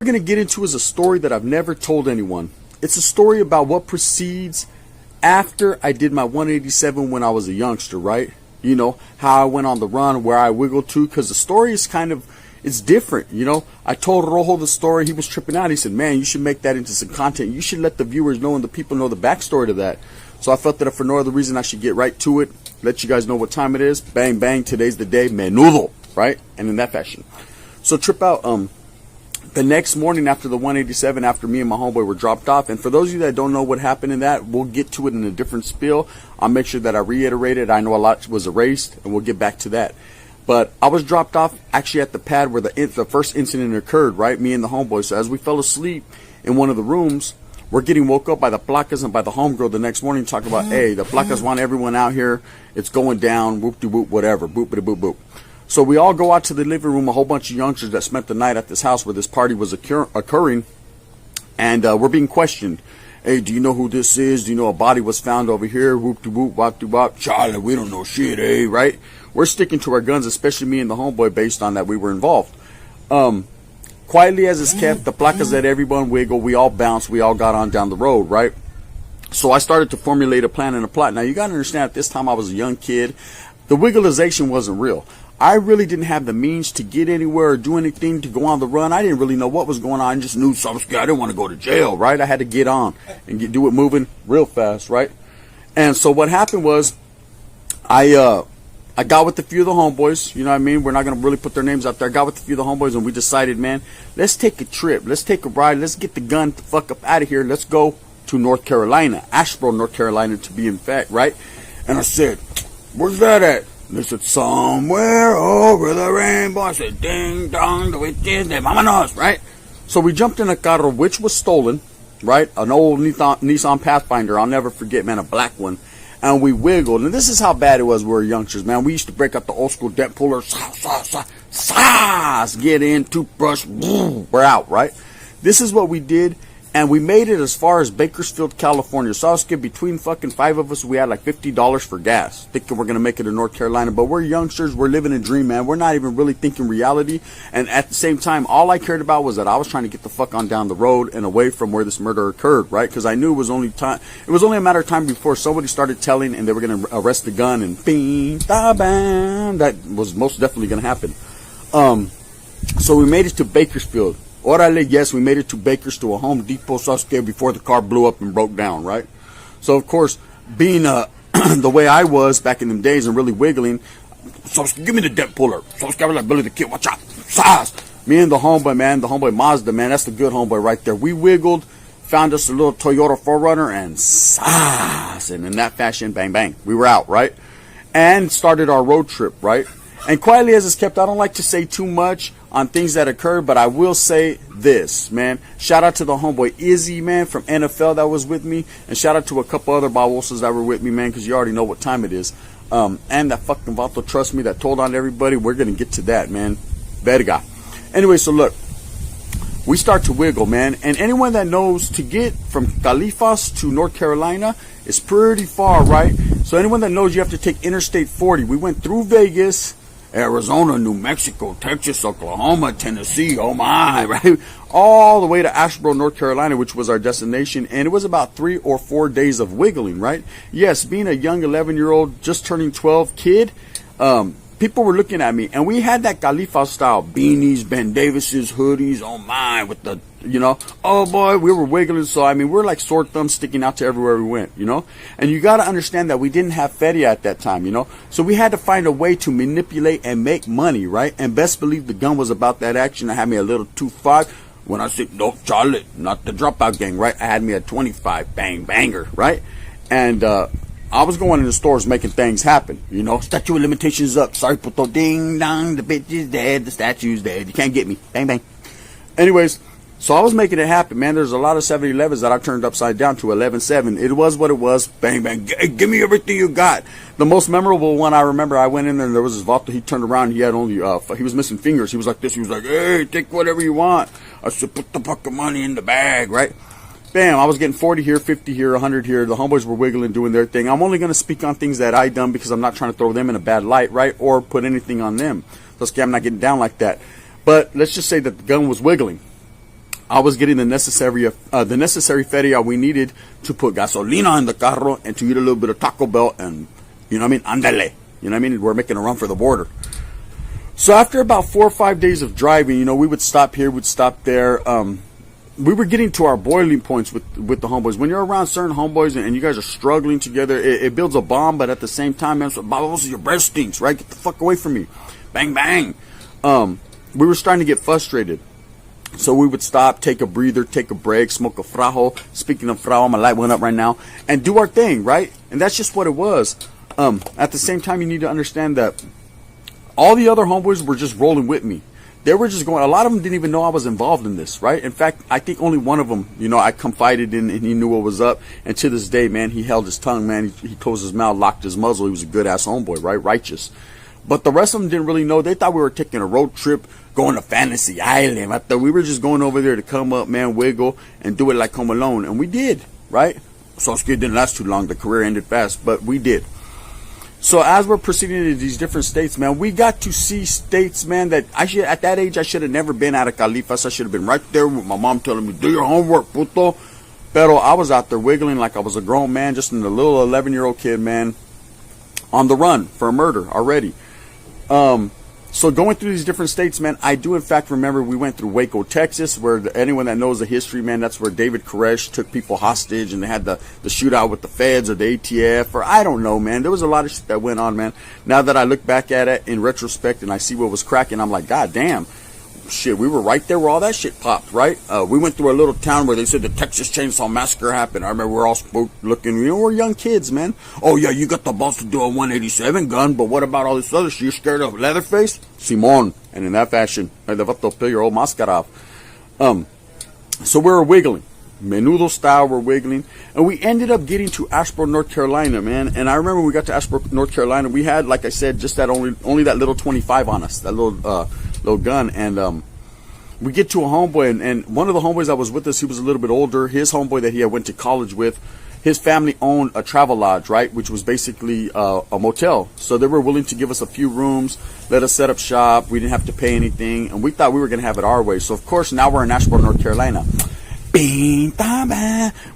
going to get into is a story that I've never told anyone. It's a story about what precedes after I did my 187 when I was a youngster, right? You know, how I went on the run, where I wiggled to, because the story is kind of, it's different, you know. I told Rojo the story. He was tripping out. He said, man, you should make that into some content. You should let the viewers know and the people know the backstory to that. So I felt that if for no other reason, I should get right to it, let you guys know what time it is. Bang, bang, today's the day. Menudo, right? And in that fashion. So trip out, the next morning after the 187, after me and my homeboy were dropped off, and for those of you that don't know what happened in that, we'll get to it in a different spiel. I'll make sure that I reiterate it. I know a lot was erased, and we'll get back to that. But I was dropped off actually at the pad where the first incident occurred, right? Me and the homeboy. So as we fell asleep in one of the rooms, we're getting woke up by the placas and by the homegirl the next morning talking about, hey, the placas want everyone out here. It's going down, whoop-de-whoop, whatever, boop-de-boop-boop. So we all go out to the living room, a whole bunch of youngsters that spent the night at this house where this party was occurring, and we're being questioned. Hey, do you know who this is? Do you know a body was found over here? Whoop-de-whoop, wop-de-wop. Charlie, we don't know shit, eh? Right? We're sticking to our guns, especially me and the homeboy, based on that we were involved. Quietly as it's kept, the placas let everyone wiggle. We all bounced. We all got on down the road, right? So I started to formulate a plan and a plot. Now, you got to understand, at this time, I was a young kid. The wiggleization wasn't real. I really didn't have the means to get anywhere or do anything to go on the run. I didn't really know what was going on. I just knew something. I didn't want to go to jail, right? I had to get on and do it moving real fast, right? And so what happened was I got with a few of the homeboys. You know what I mean? We're not going to really put their names out there. I got with a few of the homeboys, and we decided, man, let's take a trip. Let's take a ride. Let's get the gun the fuck up out of here. Let's go to North Carolina, Asheboro, North Carolina, to be in fact, right? And I said, where's that at? They said, somewhere over the rainbow. I said, ding dong, the witches, de vámonos, right? So we jumped in a carro, which was stolen, right? An old Nissan Pathfinder. I'll never forget, man, a black one. And we wiggled. And this is how bad it was. We were youngsters, man. We used to break out the old school dent puller. Get in, toothbrush. We're out, right? This is what we did. And we made it as far as Bakersfield, California. So I was getting between fucking 5 of us, we had like $50 for gas, thinking we're going to make it to North Carolina. But we're youngsters. We're living a dream, man. We're not even really thinking reality. And at the same time, all I cared about was that I was trying to get the fuck on down the road and away from where this murder occurred, right? Because I knew it was only a matter of time before somebody started telling and they were going to arrest the gun, and bing, da, bam. That was most definitely going to happen. So we made it to Bakersfield. Orale, yes, we made it to Baker's, to a Home Depot, Sasuke, before the car blew up and broke down, right? So, of course, being the way I was back in them days and really wiggling, Sasuke, give me the dent puller. Sasuke, I was like Billy the Kid, watch out. Sas. Me and the homeboy, man, the homeboy Mazda, man, that's the good homeboy right there. We wiggled, found us a little Toyota 4Runner, and sas. And in that fashion, bang, bang, we were out, right? And started our road trip, right? And quietly as it's kept, I don't like to say too much on things that occurred, but I will say this, man. Shout out to the homeboy Izzy, man, from NFL that was with me. And shout out to a couple other babosas that were with me, man, because you already know what time it is. And that fucking Vato, trust me, that told on everybody. We're going to get to that, man. Verga. Anyway, so look. We start to wiggle, man. And anyone that knows, to get from Califas to North Carolina is pretty far, right? So anyone that knows, you have to take Interstate 40. We went through Vegas, Arizona, New Mexico, Texas, Oklahoma, Tennessee, oh my, right? All the way to Asheboro, North Carolina, which was our destination. And it was about 3 or 4 days of wiggling, right? Yes, being a young 11-year-old, just turning 12 kid, people were looking at me. And we had that Khalifa style beanies, Ben Davis's, hoodies, oh my, with the, you know, oh boy, we were wiggling. So, I mean, we're like sore thumbs sticking out to everywhere we went, you know. And you got to understand that we didn't have feria at that time, you know. So we had to find a way to manipulate and make money, right? And best believe the gun was about that action. I had me a little 2.5. When I said, no, Charlie, not the dropout gang, right? I had me a 25 bang banger, right? And I was going in the stores making things happen, you know. Statute of limitations up. Sorry, puto, ding dong, the bitch is dead, the statue's dead. You can't get me. Bang, bang. Anyways, so I was making it happen, man. There's a lot of 7-Elevens that I turned upside down to 11.7. It was what it was. Bang, bang. Give me everything you got. The most memorable one I remember, I went in there and there was this Vato. He turned around. He had only, he was missing fingers. He was like this. He was like, hey, take whatever you want. I said, put the fucking money in the bag, right? Bam, I was getting 40 here, 50 here, 100 here. The homeboys were wiggling, doing their thing. I'm only going to speak on things that I done because I'm not trying to throw them in a bad light, right? Or put anything on them. So, I'm not getting down like that. But let's just say that the gun was wiggling. I was getting the necessary feria we needed to put gasolina in the carro and to eat a little bit of Taco Bell and, you know what I mean, andale. You know what I mean? We're making a run for the border. So after about 4 or 5 days of driving, you know, we would stop here, we'd stop there. We were getting to our boiling points with the homeboys. When you're around certain homeboys and you guys are struggling together, it builds a bond, but at the same time, man, so, your breath stinks, right? Get the fuck away from me. Bang, bang. We were starting to get frustrated. So we would stop, take a breather, take a break, smoke a frajo. Speaking of frajo, my light went up right now. And do our thing, right? And that's just what it was. At the same time, you need to understand that all the other homeboys were just rolling with me. They were just going, a lot of them didn't even know I was involved in this, right? In fact, I think only one of them, you know, I confided in and he knew what was up. And to this day, man, he held his tongue, man. He closed his mouth, locked his muzzle. He was a good-ass homeboy, right? Righteous. But the rest of them didn't really know. They thought we were taking a road trip, going to Fantasy Island. I thought we were just going over there to come up, man, wiggle, and do it like Home Alone. And we did, right? So it didn't last too long. The career ended fast, but we did. So as we're proceeding to these different states, man, we got to see states, man, that at that age, I should have never been out of Califas. I should have been right there with my mom telling me, do your homework, puto. Pero I was out there wiggling like I was a grown man, just a little 11-year-old kid, man, on the run for a murder already. So going through these different states, man, I do in fact remember we went through Waco, Texas, where anyone that knows the history, man, that's where David Koresh took people hostage and they had the shootout with the feds or the ATF, or I don't know, man. There was a lot of shit that went on, man. Now that I look back at it in retrospect and I see what was cracking, I'm like, God damn. Shit, we were right there where all that shit popped, right? We went through a little town where they said the Texas Chainsaw Massacre happened. I remember we're all spooked looking, you know, we're young kids, man. Oh, yeah, you got the balls to do a 187 gun, but what about all this other shit? You scared of Leatherface? Simon. And in that fashion, I left to peel your old mascara off. So we were wiggling. Menudo style, we're wiggling. And we ended up getting to Asheboro, North Carolina, man. And I remember when we got to Asheboro, North Carolina, we had, like I said, just that only that little 25 on us, that little gun. And we get to a homeboy, and one of the homeboys that was with us, he was a little bit older. His homeboy that he had went to college with, his family owned a travel lodge, right, which was basically a motel. So they were willing to give us a few rooms, let us set up shop. We didn't have to pay anything, and we thought we were going to have it our way. So, of course, now we're in Asheboro, North Carolina.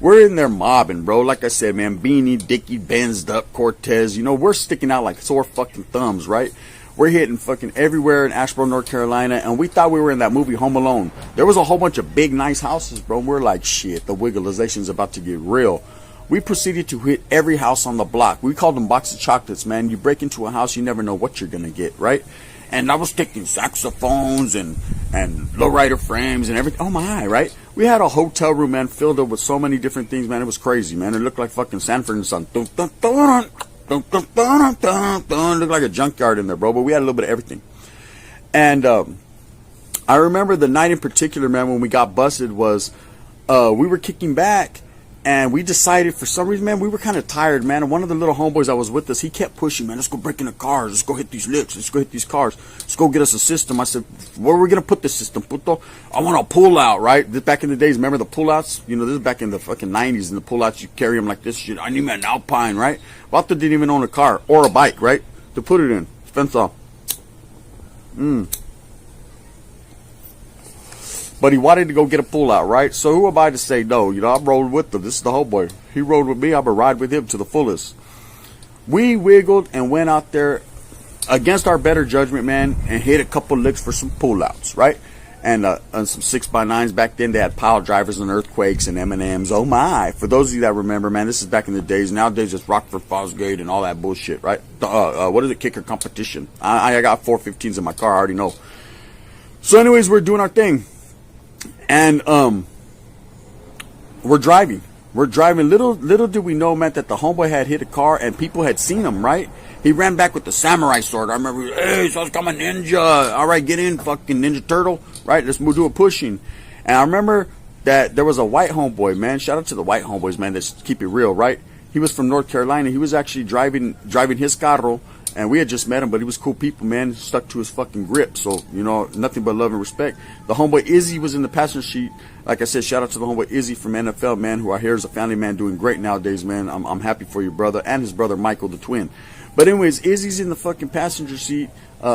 We're in there mobbing, bro. Like I said, man, Beanie, Dickie, Benzed Up, Cortez. You know, we're sticking out like sore fucking thumbs, right? We're hitting fucking everywhere in Asheboro, North Carolina, and we thought we were in that movie Home Alone. There was a whole bunch of big, nice houses, bro. We're like, shit, the wiggleization's about to get real. We proceeded to hit every house on the block. We called them box of chocolates, man. You break into a house, you never know what you're going to get, right? And I was taking saxophones and lowrider frames and everything. Oh, my, right? We had a hotel room, man, filled up with so many different things, man. It was crazy, man. It looked like fucking Sanford and Son. Looked like a junkyard in there, bro. But we had a little bit of everything. And I remember the night in particular, man, when we got busted was we were kicking back. And we decided, for some reason, man, we were kind of tired, man. And one of the little homeboys that was with us, he kept pushing, man, let's go break into cars. Let's go hit these licks. Let's go hit these cars. Let's go get us a system. I said, where are we going to put this system, puto? I want a pull-out, right? This back in the days, remember the pull-outs? You know, this is back in the fucking 90s. And the pull-outs, you carry them like this shit. I need me an Alpine, right? Vato didn't even own a car or a bike, right? To put it in. Fence off. But he wanted to go get a pull-out, right? So who am I to say no? You know, I'm rolling with him. This is the homeboy. He rode with me. I'm going to ride with him to the fullest. We wiggled and went out there against our better judgment, man, and hit a couple licks for some pull-outs, right? And some 6x9s back then. They had pile drivers and earthquakes and M&Ms. Oh, my. For those of you that remember, man, this is back in the days. Nowadays, it's Rockford Fosgate and all that bullshit, right? What is it? Kicker competition. I got 415s in my car. I already know. So anyways, we're doing our thing. And we're driving. Little did we know, man, that the homeboy had hit a car and people had seen him, right? He ran back with the samurai sword. I remember, hey, so come a ninja. All right, get in, fucking Ninja Turtle. Right, let's do a pushing. And I remember that there was a white homeboy, man. Shout out to the white homeboys, man. Let's keep it real, right? He was from North Carolina. He was actually driving his carro And we had just met him, but he was cool people, man. Stuck to his fucking grip. So, you know, nothing but love and respect. The homeboy Izzy was in the passenger seat. Like I said, shout out to the homeboy Izzy from NFL, man, who I hear is a family man doing great nowadays, man. I'm happy for your brother and his brother Michael, the twin. But anyways, Izzy's in the fucking passenger seat.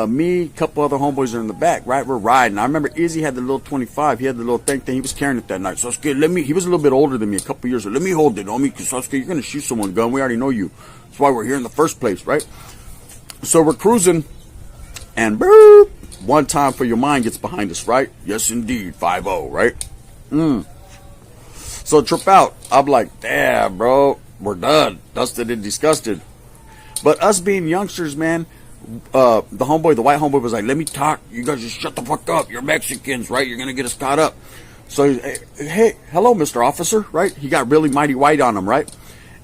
Me, a couple other homeboys are in the back, right? We're riding. I remember Izzy had the little 25. He had the little thing. He was carrying it that night. So he was a little bit older than me, a couple years. So let me hold it, homie, because Sasuke, you're going to shoot someone, gun. We already know you. That's why we're here in the first place, right? So we're cruising, and boop, one time for your mind gets behind us, right? Yes, indeed, 5-0, right? So trip out. I'm like, damn, bro, we're done. Dusted and disgusted. But us being youngsters, man, the white homeboy was like, let me talk. You guys just shut the fuck up. You're Mexicans, right? You're going to get us caught up. So, hey, hello, Mr. Officer, right? He got really mighty white on him, right?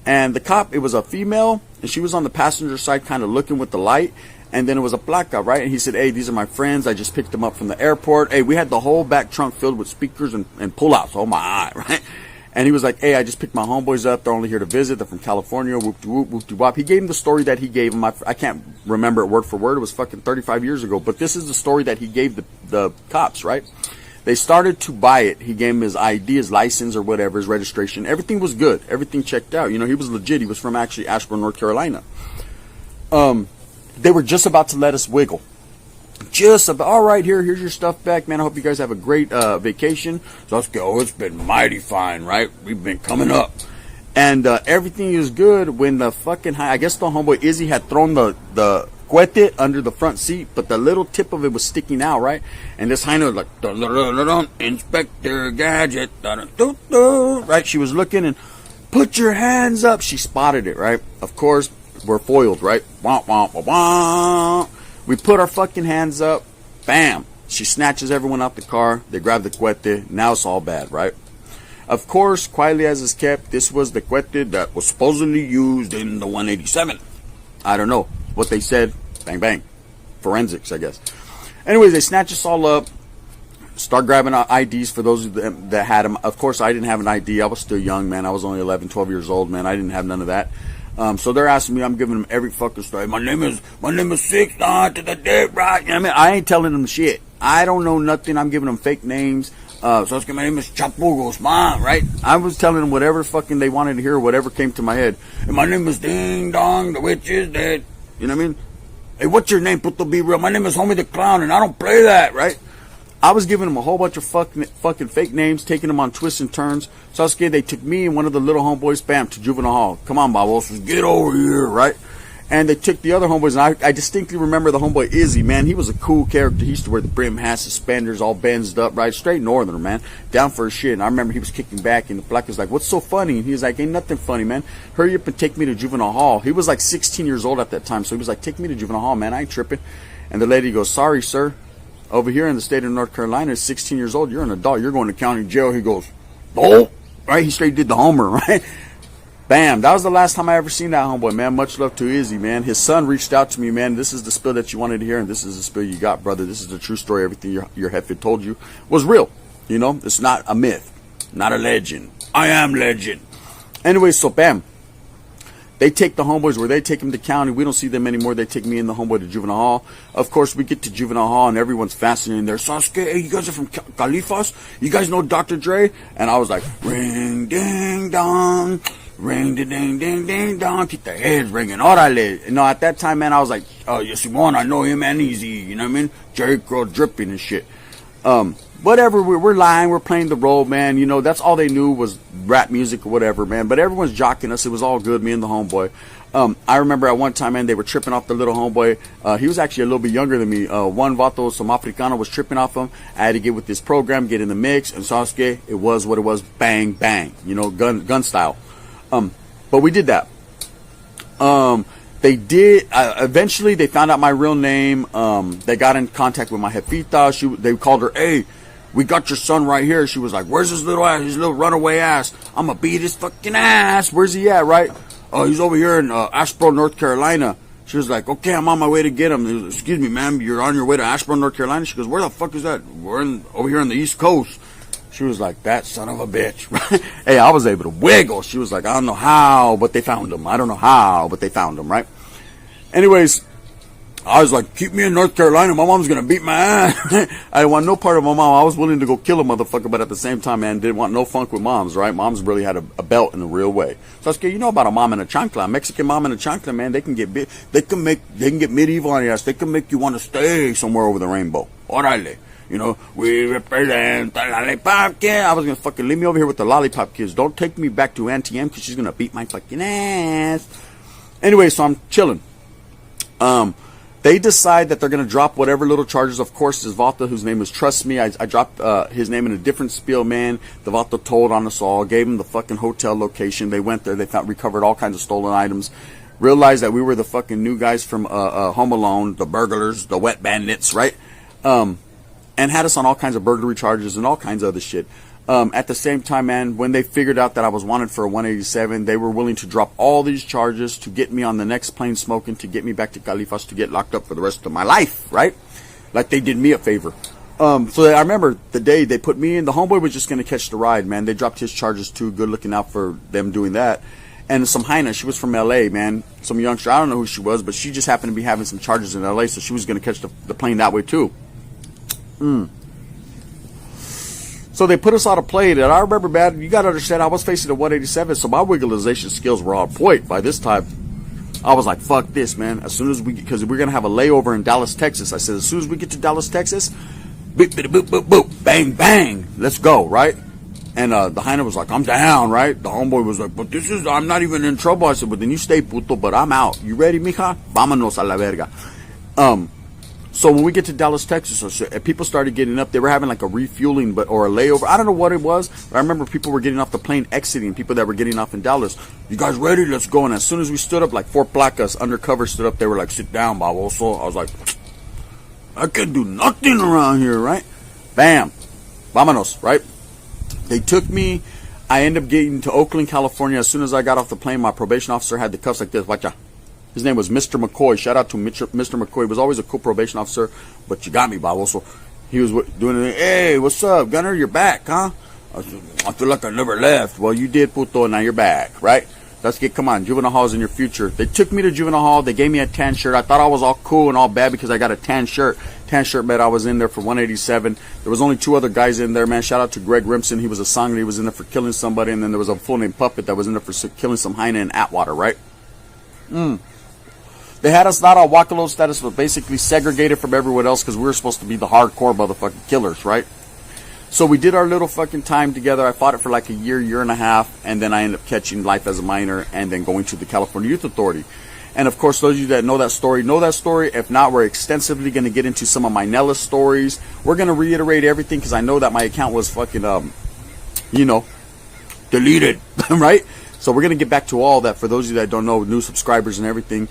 And the cop, it was a female, and she was on the passenger side kind of looking with the light. And then it was a black guy, right? And he said, hey, these are my friends. I just picked them up from the airport. Hey, we had the whole back trunk filled with speakers and pullouts. Oh, my eye, right? And he was like, hey, I just picked my homeboys up. They're only here to visit. They're from California. Whoop-de-whoop, whoop-de-wop. He gave him the story that he gave him. I can't remember it word for word. It was fucking 35 years ago. But this is the story that he gave the cops, right? They started to buy it. He gave him his ID, his license or whatever, his registration. Everything was good. Everything checked out. You know, he was legit. He was from actually Ashburn, North Carolina. They were just about to let us wiggle. Just about, all right, here's your stuff back, man. I hope you guys have a great vacation. So let's go. It's been mighty fine, right? We've been coming up. And everything is good when the fucking, I guess the homeboy Izzy had thrown the cohete under the front seat, but the little tip of it was sticking out, right? And this Heino was like, dun, dun, dun, dun, dun, Inspector Gadget, dun, dun, dun, dun, right? She was looking and, put your hands up. She spotted it, right? Of course, we're foiled, right? Wah, wah, wah, wah. We put our fucking hands up. Bam. She snatches everyone out the car. They grab the cohete. Now it's all bad, right? Of course, quietly as is kept, this was the cohete that was supposedly used in the 187. I don't know what they said. Bang, bang. Forensics, I guess. Anyways, they snatch us all up. Start grabbing our IDs for those of them that had them. Of course, I didn't have an ID. I was still young, man. I was only 11, 12 years old, man. I didn't have none of that. So they're asking me. I'm giving them every fucking story. My name is 6'9" to the dead, right? You know what I mean? I ain't telling them shit. I don't know nothing. I'm giving them fake names. So my name is Chapo Guzman, right? I was telling them whatever fucking they wanted to hear, whatever came to my head. And my name is Ding Dong, the witch is dead. You know what I mean? Hey, what's your name? Puto, be real. My name is Homie the Clown, and I don't play that, right? I was giving them a whole bunch of fucking fake names, taking them on twists and turns. So I was scared they took me and one of the little homeboys, bam, to juvenile hall. Come on, Babos, get over here, right? And they took the other homeboys, and I distinctly remember the homeboy Izzy, man. He was a cool character. He used to wear the brim hat, suspenders, all benzed up, right? Straight northerner, man. Down for his shit. And I remember he was kicking back, and the black was like, what's so funny? And he was like, ain't nothing funny, man. Hurry up and take me to juvenile hall. He was like 16 years old at that time, so he was like, take me to juvenile hall, man. I ain't tripping. And the lady goes, sorry, sir. Over here in the state of North Carolina, at 16 years old, you're an adult. You're going to county jail. He goes, oh, right? He straight did the homer, right? Bam. That was the last time I ever seen that homeboy, man. Much love to Izzy, man. His son reached out to me, man. This is the spill that you wanted to hear, and this is the spill you got, brother. This is the true story. Everything your headfit told you was real. You know, it's not a myth, not a legend. I am legend. Anyway, so bam. They take the homeboys where they take them to county. We don't see them anymore. They take me and the homeboy to juvenile hall. Of course, we get to juvenile hall and everyone's fascinated there. Sasuke, hey, you guys are from Califas? You guys know Dr. Dre? And I was like, ring, ding, dong. Ring, ding, ding, ding, ding, dong. Keep the heads ringing. Orale. You know, at that time, man, I was like, oh, yes, Simone, I know him and Easy. You know what I mean? Jerry Curl dripping and shit. Whatever, we're lying, we're playing the role, man. You know, that's all they knew was rap music or whatever, man. But everyone's jocking us. It was all good, me and the homeboy. I remember at one time, man, they were tripping off the little homeboy. He was actually a little bit younger than me. One Vato, some Africano, was tripping off him. I had to get with this program, get in the mix, and Sasuke, it was what it was, bang, bang. You know, gun style. But we did that. They did, eventually they found out my real name. They got in contact with my jefita. They called her, hey, we got your son right here. She was like, where's his little ass, his little runaway ass? I'm going to beat his fucking ass. Where's he at, right? Oh, he's over here in Asheboro, North Carolina. She was like, okay, I'm on my way to get him. He was like, excuse me, ma'am, you're on your way to Asheboro, North Carolina? She goes, where the fuck is that? We're over here on the East Coast. She was like, that son of a bitch. Hey, I was able to wiggle. She was like, I don't know how, but they found him. I don't know how, but they found him, right? Anyways, I was like, keep me in North Carolina. My mom's going to beat my ass. I didn't want no part of my mom. I was willing to go kill a motherfucker, but at the same time, man, didn't want no funk with moms, right? Moms really had a belt in a real way. So I was, you know about a mom and a chancla. A Mexican mom and a chancla, man, they can get they can get medieval on your ass. They can make you want to stay somewhere over the rainbow. Orale. You know, we represent the lollipop kid. I was going to fucking leave me over here with the lollipop kids. Don't take me back to Auntie M because she's going to beat my fucking ass. Anyway, so I'm chilling. They decide that they're going to drop whatever little charges. Of course, this Vato, whose name is Trust Me, I dropped his name in a different spiel, man. The Vato told on us all, gave him the fucking hotel location. They went there. They recovered all kinds of stolen items. Realized that we were the fucking new guys from Home Alone, the burglars, the wet bandits, right? And had us on all kinds of burglary charges and all kinds of other shit. At the same time, man, when they figured out that I was wanted for a 187, they were willing to drop all these charges to get me on the next plane smoking, to get me back to Califas, to get locked up for the rest of my life, right? Like they did me a favor. So I remember the day they put me in, the homeboy was just going to catch the ride, man. They dropped his charges too. Good looking out for them doing that. And some Hyena, she was from LA, man. Some youngster, I don't know who she was, but she just happened to be having some charges in LA, so she was going to catch the plane that way too. So they put us on a plane, and I remember, man, you got to understand, I was facing a 187, so my wigglization skills were on point by this time. I was like, fuck this, man. As soon as because we're going to have a layover in Dallas, Texas. I said, as soon as we get to Dallas, Texas, boop, boop, boop, boop, boop, bang, bang, let's go, right? And the Hyena was like, I'm down, right? The homeboy was like, but I'm not even in trouble. I said, but then you stay, puto, but I'm out. You ready, mija? Vámonos a la verga. So when we get to Dallas, Texas, people started getting up. They were having like a refueling or a layover. I don't know what it was, but I remember people were getting off the plane, exiting, people that were getting off in Dallas. You guys ready? Let's go. And as soon as we stood up, like 4 placas undercover stood up. They were like, sit down, baboso. I was like, I can do nothing around here, right? Bam. Vámonos, right? They took me. I ended up getting to Oakland, California. As soon as I got off the plane, my probation officer had the cuffs like this. Watcha. His name was Mr. McCoy. Shout out to Mr. McCoy. He was always a cool probation officer, but you got me, Bob. So he was doing it. Hey, what's up, Gunner? You're back, huh? I feel like I never left. Well, you did, puto, and now you're back, right? Come on, juvenile hall is in your future. They took me to juvenile hall. They gave me a tan shirt. I thought I was all cool and all bad because I got a tan shirt. Tan shirt, man. I was in there for 187. There was only 2 other guys in there, man. Shout out to Greg Rimson. He was a songwriter. He was in there for killing somebody. And then there was a fool named Puppet that was in there for killing some hyena in Atwater, right? They had us not on Wakalo status, but basically segregated from everyone else because we were supposed to be the hardcore motherfucking killers, right? So we did our little fucking time together. I fought it for like a year and a half, and then I ended up catching life as a minor and then going to the California Youth Authority. And of course, those of you that know that story know that story. If not, we're extensively going to get into some of my Nellis stories. We're going to reiterate everything because I know that my account was fucking, deleted, right? So we're going to get back to all that. For those of you that don't know, new subscribers and everything,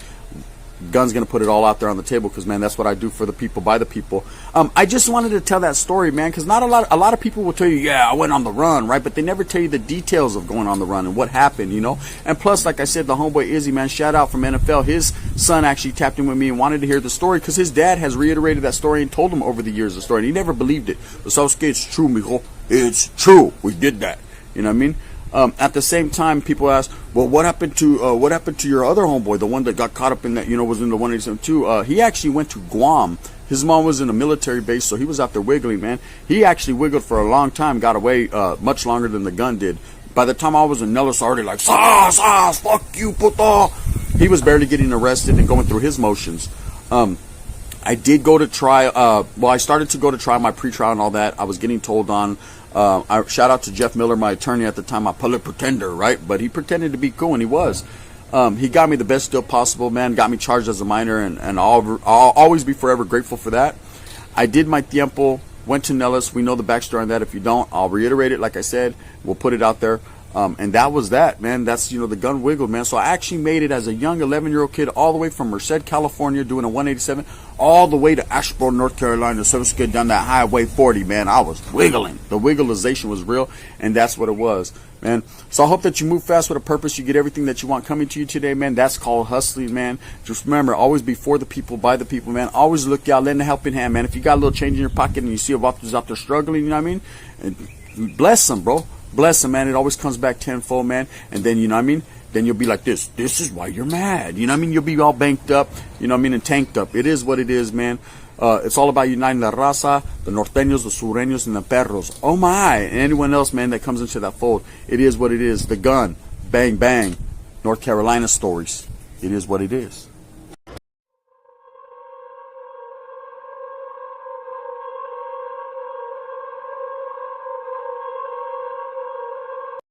Gun's going to put it all out there on the table because, man, that's what I do for the people, by the people. I just wanted to tell that story, man, because not a lot of people will tell you, yeah, I went on the run, right? But they never tell you the details of going on the run and what happened, you know? And plus, like I said, the homeboy Izzy, man, shout out from NFL. His son actually tapped in with me and wanted to hear the story because his dad has reiterated that story and told him over the years the story, and he never believed it. But Sasuke, it's true, mijo. It's true. We did that. You know what I mean? At the same time, people ask, well, what happened to your other homeboy, the one that got caught up in that, was in the 187 too? He actually went to Guam. His mom was in a military base, so he was out there wiggling, man. He actually wiggled for a long time, got away much longer than the gun did. By the time I was in Nellis, already like, Sas, fuck you, puto. He was barely getting arrested and going through his motions. I did go to trial. I started to go to trial, my pre-trial and all that. I was getting told on. I shout out to Jeff Miller, my attorney at the time, my public pretender, right? But he pretended to be cool, and he was. He got me the best deal possible, man. Got me charged as a minor, and I'll always be forever grateful for that. I did my tiempo, went to Nellis. We know the backstory on that. If you don't, I'll reiterate it. Like I said, we'll put it out there. And that was that, man. That's, the gun wiggled, man. So I actually made it as a young 11-year-old kid all the way from Merced, California, doing a 187, all the way to Asheboro, North Carolina, so skid down that Highway 40, man. I was wiggling. The wigglization was real, and that's what it was, man. So I hope that you move fast with a purpose. You get everything that you want coming to you today, man. That's called hustling, man. Just remember, always be for the people, by the people, man. Always look out, lend a helping hand, man. If you got a little change in your pocket and you see a who's out there struggling, you know what I mean? And bless them, bro. Bless them, man. It always comes back tenfold, man. And then, then you'll be like this. This is why you're mad. You know what I mean? You'll be all banked up, you know what I mean, and tanked up. It is what it is, man. It's all about uniting la raza, the norteños, the sureños, and the perros. Oh my, and anyone else, man, that comes into that fold. It is what it is. The gun, bang, bang. North Carolina stories. It is what it is.